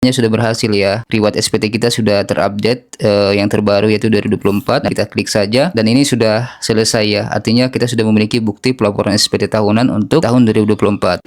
Sudah berhasil ya. Reward SPT kita sudah terupdate yang terbaru yaitu 2024. Nah, kita klik saja dan ini sudah selesai ya. Artinya kita sudah memiliki bukti pelaporan SPT tahunan untuk tahun 2024.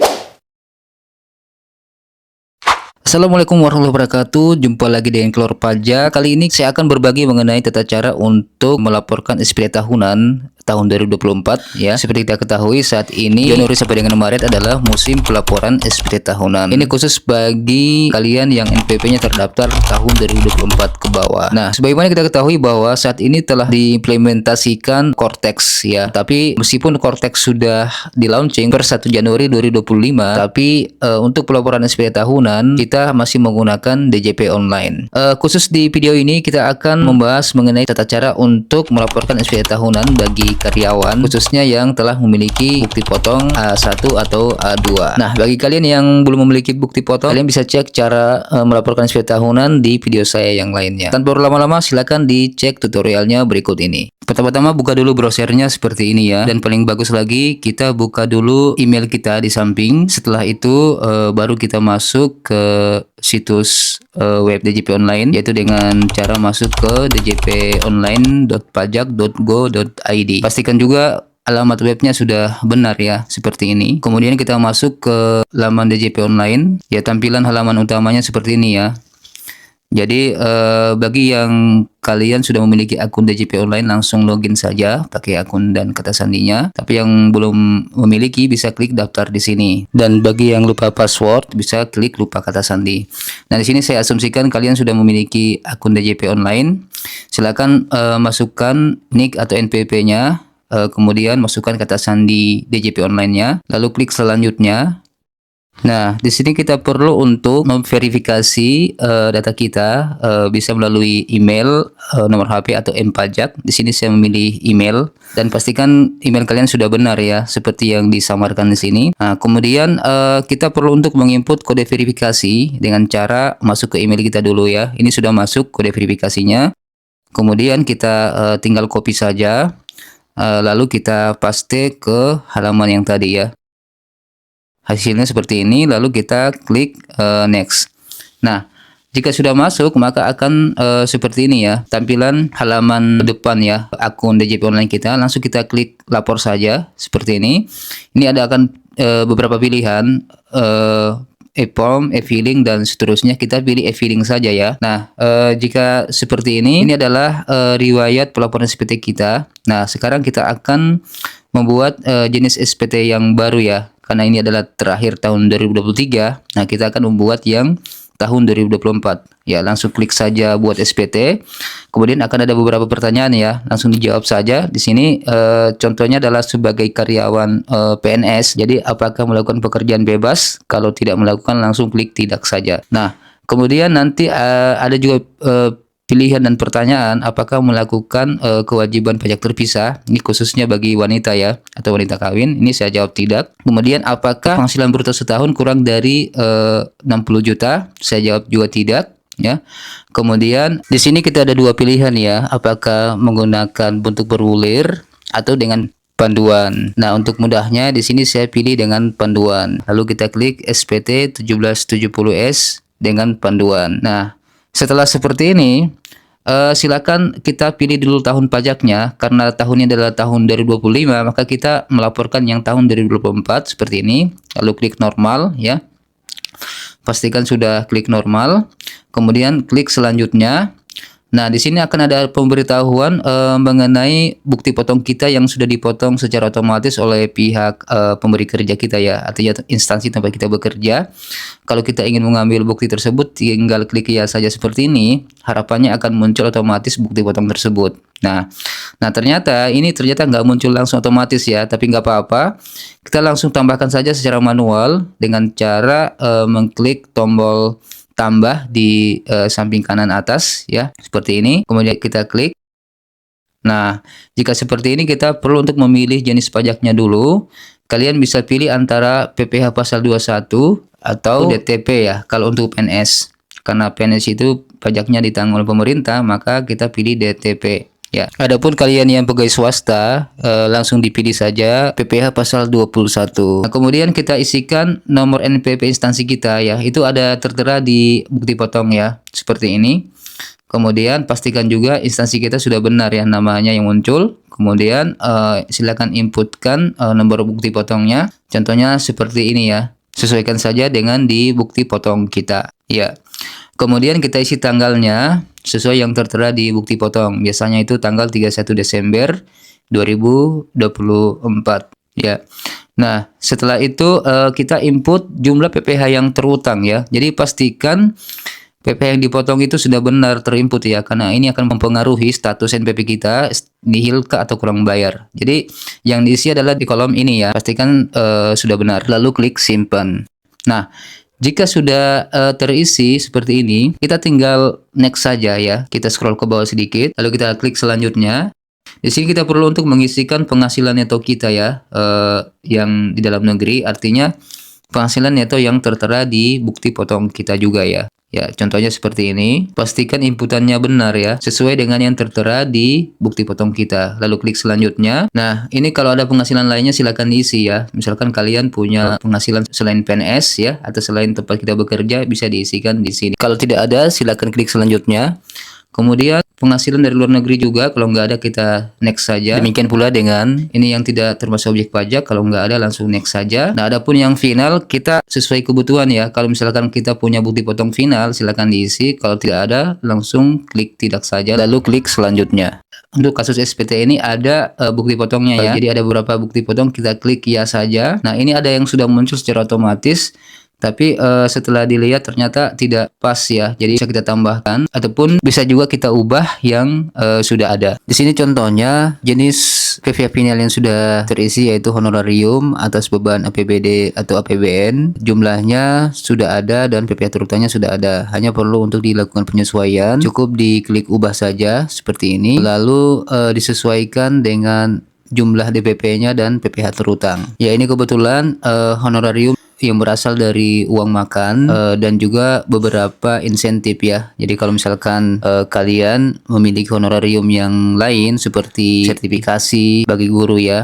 Assalamualaikum warahmatullahi wabarakatuh. Jumpa lagi dengan Keluar Pajak. Kali ini saya akan berbagi mengenai tata cara untuk melaporkan SPT tahunan tahun 2024 ya. Seperti kita ketahui saat ini Januari sampai dengan Maret adalah musim pelaporan SPT tahunan. Ini khusus bagi kalian yang NPP-nya terdaftar tahun 2024 ke bawah. Nah, sebagaimana kita ketahui bahwa saat ini telah diimplementasikan Cortex ya. Tapi meskipun Cortex sudah di launching per 1 Januari 2025, tapi untuk pelaporan SPT tahunan kita masih menggunakan DJP online. Khusus di video ini kita akan membahas mengenai tata cara untuk melaporkan SPT tahunan bagi karyawan, khususnya yang telah memiliki bukti potong A1 atau A2. Nah, bagi kalian yang belum memiliki bukti potong, kalian bisa cek cara melaporkan SPT tahunan di video saya yang lainnya. Tanpa berlama-lama, silakan dicek tutorialnya berikut ini. Pertama-tama buka dulu browsernya seperti ini ya, dan paling bagus lagi kita buka dulu email kita di samping. Setelah itu baru kita masuk ke situs web DJP online, yaitu dengan cara masuk ke djponline.pajak.go.id. Pastikan juga alamat webnya sudah benar ya, seperti ini. Kemudian kita masuk ke laman DJP online. Ya, tampilan halaman utamanya seperti ini ya. Jadi bagi yang kalian sudah memiliki akun DJP online, langsung login saja pakai akun dan kata sandinya. Tapi yang belum memiliki bisa klik daftar di sini. Dan bagi yang lupa password bisa klik lupa kata sandi. Nah, di sini saya asumsikan kalian sudah memiliki akun DJP online. Silakan masukkan NIK atau NPP-nya, kemudian masukkan kata sandi DJP online-nya, lalu klik selanjutnya. Nah, di sini kita perlu untuk memverifikasi data kita, bisa melalui email, nomor HP atau M-Pajak. Di sini saya memilih email dan pastikan email kalian sudah benar ya, seperti yang disamarkan di sini. Nah, kemudian kita perlu untuk menginput kode verifikasi dengan cara masuk ke email kita dulu ya. Ini sudah masuk kode verifikasinya. Kemudian kita tinggal copy saja, lalu kita paste ke halaman yang tadi ya. Hasilnya seperti ini, lalu kita klik next. Nah, jika sudah masuk maka akan seperti ini ya, tampilan halaman depan ya akun DJP online kita. Langsung kita klik lapor saja seperti ini. Ini akan beberapa pilihan, e-form, e-filing dan seterusnya. Kita pilih e-filing saja ya. Nah, jika seperti ini adalah riwayat pelaporan SPT kita. Nah, sekarang kita akan membuat jenis SPT yang baru ya. Karena ini adalah terakhir tahun 2023, nah kita akan membuat yang tahun 2024. Ya, langsung klik saja buat SPT. Kemudian akan ada beberapa pertanyaan ya, langsung dijawab saja. Di sini contohnya adalah sebagai karyawan PNS. Jadi apakah melakukan pekerjaan bebas? Kalau tidak melakukan, langsung klik tidak saja. Nah, kemudian nanti ada juga pilihan dan pertanyaan, apakah melakukan kewajiban pajak terpisah. Ini khususnya bagi wanita ya, atau wanita kawin. Ini saya jawab tidak. Kemudian apakah penghasilan bruto setahun kurang dari 60 juta? Saya jawab juga tidak ya. Kemudian di sini kita ada dua pilihan ya, apakah menggunakan bentuk bergulir atau dengan panduan. Nah, untuk mudahnya di sini saya pilih dengan panduan. Lalu kita klik SPT 1770S dengan panduan. Nah, setelah seperti ini, silakan kita pilih dulu tahun pajaknya. Karena tahunnya adalah tahun 2025, maka kita melaporkan yang tahun 2024 seperti ini. Lalu klik normal ya. Pastikan sudah klik normal. Kemudian klik selanjutnya. Nah, di sini akan ada pemberitahuan mengenai bukti potong kita yang sudah dipotong secara otomatis oleh pihak pemberi kerja kita ya, artinya instansi tempat kita bekerja. Kalau kita ingin mengambil bukti tersebut, tinggal klik ya saja seperti ini. Harapannya akan muncul otomatis bukti potong tersebut. Nah ternyata nggak muncul langsung otomatis ya, tapi nggak apa-apa. Kita langsung tambahkan saja secara manual dengan cara mengklik tombol tambah di samping kanan atas ya, seperti ini. Kemudian kita klik. Nah, jika seperti ini kita perlu untuk memilih jenis pajaknya dulu. Kalian bisa pilih antara PPh pasal 21 atau DTP ya kalau untuk PNS. Karena PNS itu pajaknya ditanggung oleh pemerintah, maka kita pilih DTP Ya, adapun kalian yang pegawai swasta, langsung dipilih saja PPh pasal 21. Nah, kemudian kita isikan nomor NPWP instansi kita ya. Itu ada tertera di bukti potong ya, seperti ini. Kemudian pastikan juga instansi kita sudah benar ya namanya yang muncul. Kemudian silakan inputkan nomor bukti potongnya. Contohnya seperti ini ya. Sesuaikan saja dengan di bukti potong kita. Ya. Kemudian kita isi tanggalnya sesuai yang tertera di bukti potong. Biasanya itu tanggal 31 Desember 2024 ya. Nah, setelah itu kita input jumlah PPh yang terutang ya. Jadi pastikan PPh yang dipotong itu sudah benar terinput ya, karena ini akan mempengaruhi status NPWP kita nihil kah atau kurang bayar. Jadi yang diisi adalah di kolom ini ya. Pastikan sudah benar. Lalu klik simpan. Nah, jika sudah terisi seperti ini, kita tinggal next saja ya. Kita scroll ke bawah sedikit, lalu kita klik selanjutnya. Di sini kita perlu untuk mengisikan penghasilan neto kita ya, yang di dalam negeri, artinya penghasilan neto yang tertera di bukti potong kita juga ya. Ya, contohnya seperti ini. Pastikan inputannya benar ya, sesuai dengan yang tertera di bukti potong kita. Lalu klik selanjutnya. Nah, ini kalau ada penghasilan lainnya silakan diisi ya. Misalkan kalian punya penghasilan selain PNS ya, atau selain tempat kita bekerja, bisa diisikan di sini. Kalau tidak ada, silakan klik selanjutnya. Kemudian penghasilan dari luar negeri juga, kalau nggak ada kita next saja. Demikian pula dengan ini yang tidak termasuk objek pajak, kalau nggak ada langsung next saja. Nah, adapun yang final kita sesuai kebutuhan ya. Kalau misalkan kita punya bukti potong final, silakan diisi. Kalau tidak ada, langsung klik tidak saja, lalu klik selanjutnya. Untuk kasus SPT ini ada bukti potongnya ya. Jadi ada beberapa bukti potong, kita klik ya saja. Nah, ini ada yang sudah muncul secara otomatis. Tapi setelah dilihat ternyata tidak pas ya, jadi bisa kita tambahkan ataupun bisa juga kita ubah yang sudah ada. Di sini contohnya jenis PPh final yang sudah terisi yaitu honorarium atas beban APBD atau APBN, jumlahnya sudah ada dan PPh terutangnya sudah ada. Hanya perlu untuk dilakukan penyesuaian, cukup diklik ubah saja seperti ini, lalu disesuaikan dengan jumlah DPP-nya dan PPh terutang. Ya, ini kebetulan honorarium yang berasal dari uang makan dan juga beberapa insentif ya. Jadi kalau misalkan kalian memiliki honorarium yang lain seperti sertifikasi bagi guru ya,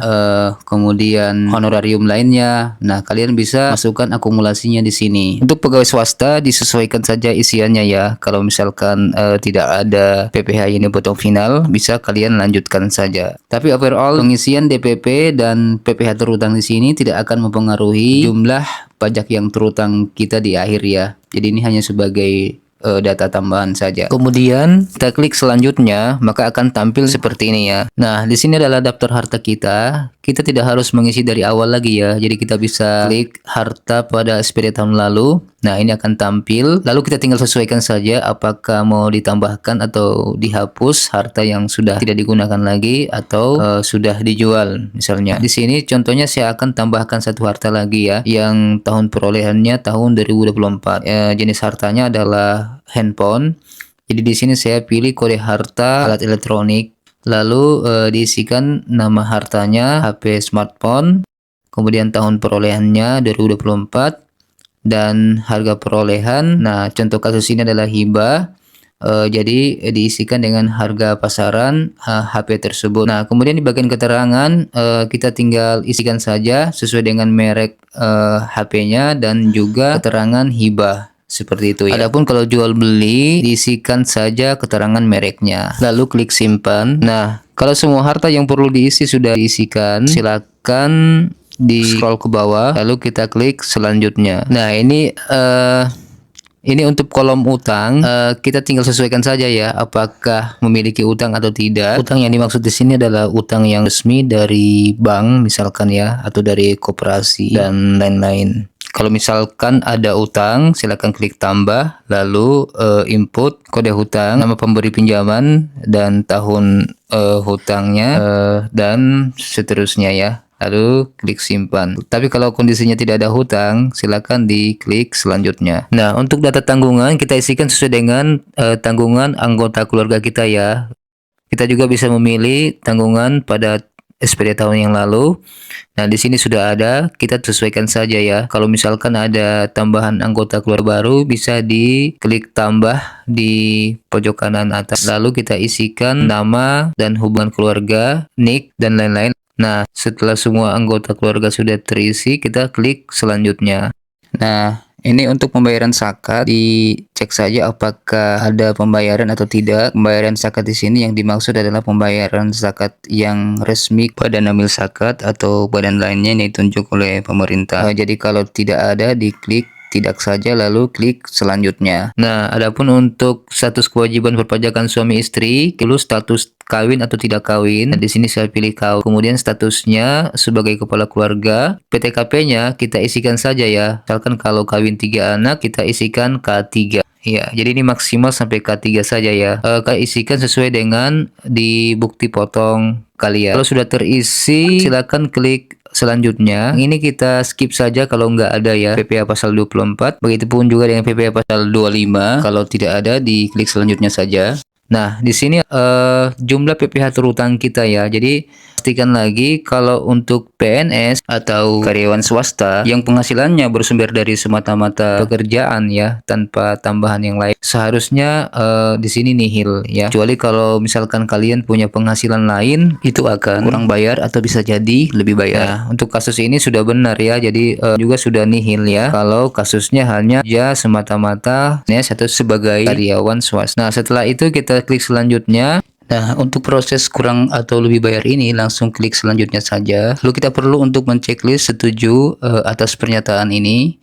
kemudian honorarium lainnya, nah kalian bisa masukkan akumulasinya di sini. Untuk pegawai swasta disesuaikan saja isiannya ya. Kalau misalkan tidak ada PPh yang dipotong final, bisa kalian lanjutkan saja. Tapi overall pengisian DPP dan PPh terutang di sini tidak akan mempengaruhi jumlah pajak yang terutang kita di akhir ya. Jadi ini hanya sebagai data tambahan saja. Kemudian kita klik selanjutnya, maka akan tampil seperti ini ya. Nah, di sini adalah daftar harta kita. Kita tidak harus mengisi dari awal lagi ya. Jadi kita bisa klik harta pada SPT tahun lalu. Nah, ini akan tampil. Lalu kita tinggal sesuaikan saja apakah mau ditambahkan atau dihapus harta yang sudah tidak digunakan lagi atau sudah dijual misalnya. Di sini contohnya saya akan tambahkan satu harta lagi ya, yang tahun perolehannya tahun 2024. Jenis hartanya adalah handphone. Jadi di sini saya pilih kode harta alat elektronik. Lalu diisikan nama hartanya HP smartphone. Kemudian tahun perolehannya 2024. Dan harga perolehan, nah contoh kasus ini adalah hibah, jadi diisikan dengan harga pasaran HP tersebut. Nah kemudian di bagian keterangan kita tinggal isikan saja sesuai dengan merek HP-nya dan juga keterangan hibah. Seperti itu ya. Adapun kalau jual beli diisikan saja keterangan mereknya. Lalu klik simpan. Nah, kalau semua harta yang perlu diisi sudah diisikan, silakan di scroll ke bawah, lalu kita klik selanjutnya. Nah, ini untuk kolom utang, kita tinggal sesuaikan saja ya, apakah memiliki utang atau tidak. Utang yang dimaksud di sini adalah utang yang resmi dari bank misalkan ya, atau dari koperasi dan lain-lain. Kalau misalkan ada utang, silakan klik tambah, lalu input kode hutang, nama pemberi pinjaman, dan tahun hutangnya, dan seterusnya ya. Lalu klik simpan. Tapi kalau kondisinya tidak ada hutang, silakan diklik selanjutnya. Nah, untuk data tanggungan kita isikan sesuai dengan tanggungan anggota keluarga kita ya. Kita juga bisa memilih tanggungan pada SPT tahun yang lalu. Nah, di sini sudah ada, kita sesuaikan saja ya. Kalau misalkan ada tambahan anggota keluarga baru, bisa diklik tambah di pojok kanan atas. Lalu kita isikan nama dan hubungan keluarga, nick, dan lain-lain. Nah, setelah semua anggota keluarga sudah terisi, kita klik selanjutnya. Nah, ini untuk pembayaran zakat, dicek saja apakah ada pembayaran atau tidak. Pembayaran zakat di sini yang dimaksud adalah pembayaran zakat yang resmi Badan Amil Zakat atau badan lainnya yang ditunjuk oleh pemerintah. Jadi kalau tidak ada, diklik tidak saja lalu klik selanjutnya. Nah, adapun untuk status kewajiban perpajakan suami istri, lalu status kawin atau tidak kawin. Nah, di sini saya pilih kawin. Kemudian statusnya sebagai kepala keluarga, PTKP-nya kita isikan saja ya. Misalkan kalau kawin 3 anak, kita isikan K3. Ya, jadi ini maksimal sampai K3 saja ya. Kita isikan sesuai dengan di bukti potong kalian. Kalau sudah terisi, silakan klik selanjutnya. Ini kita skip saja kalau nggak ada ya PPh pasal 24. Begitupun juga dengan PPh pasal 25. Kalau tidak ada, diklik selanjutnya saja. Nah, di sini jumlah PPh terutang kita ya. Jadi pastikan lagi kalau untuk PNS atau karyawan swasta yang penghasilannya bersumber dari semata-mata pekerjaan ya, tanpa tambahan yang lain, seharusnya di sini nihil ya. Kecuali kalau misalkan kalian punya penghasilan lain, itu akan kurang bayar atau bisa jadi lebih bayar. Nah, untuk kasus ini sudah benar ya. Jadi juga sudah nihil ya. Kalau kasusnya hanya ya semata-mata PNS atau sebagai karyawan swasta. Nah, setelah itu kita klik selanjutnya. Nah, untuk proses kurang atau lebih bayar ini langsung klik selanjutnya saja. Lalu kita perlu untuk menceklis setuju atas pernyataan ini.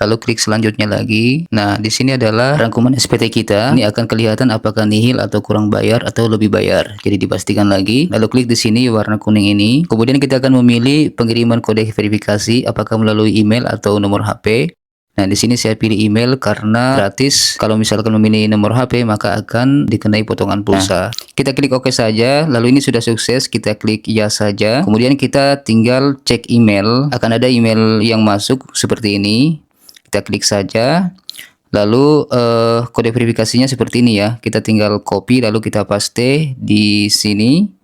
Lalu klik selanjutnya lagi. Nah, di sini adalah rangkuman SPT kita. Ini akan kelihatan apakah nihil atau kurang bayar atau lebih bayar. Jadi dipastikan lagi. Lalu klik di sini warna kuning ini. Kemudian kita akan memilih pengiriman kode verifikasi apakah melalui email atau nomor HP. Nah, di sini saya pilih email karena gratis. Kalau misalkan memilih nomor HP, maka akan dikenai potongan pulsa. Kita klik OK saja. Lalu ini sudah sukses, kita klik ya saja. Kemudian kita tinggal cek email. Akan ada email yang masuk seperti ini. Kita klik saja. Lalu kode verifikasinya seperti ini ya. Kita tinggal copy lalu kita paste di sini.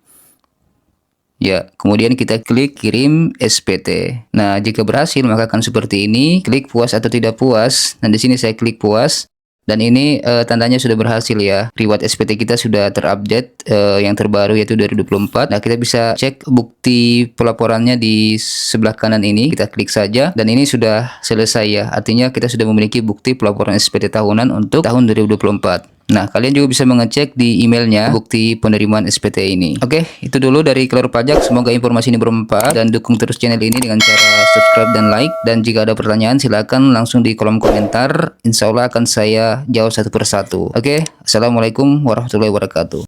Ya, kemudian kita klik kirim SPT. Nah, jika berhasil maka akan seperti ini. Klik puas atau tidak puas. Nah, di sini saya klik puas. Dan ini tandanya sudah berhasil ya. Riwayat SPT kita sudah terupdate yang terbaru yaitu 2024. Nah, kita bisa cek bukti pelaporannya di sebelah kanan ini. Kita klik saja dan ini sudah selesai ya. Artinya kita sudah memiliki bukti pelaporan SPT tahunan untuk tahun 2024. Nah, kalian juga bisa mengecek di emailnya bukti penerimaan SPT ini. Oke, itu dulu dari Keluar Pajak. Semoga informasi ini bermanfaat dan dukung terus channel ini dengan cara subscribe dan like. Dan jika ada pertanyaan silakan langsung di kolom komentar. Insya Allah akan saya jawab satu persatu. Oke, assalamualaikum warahmatullahi wabarakatuh.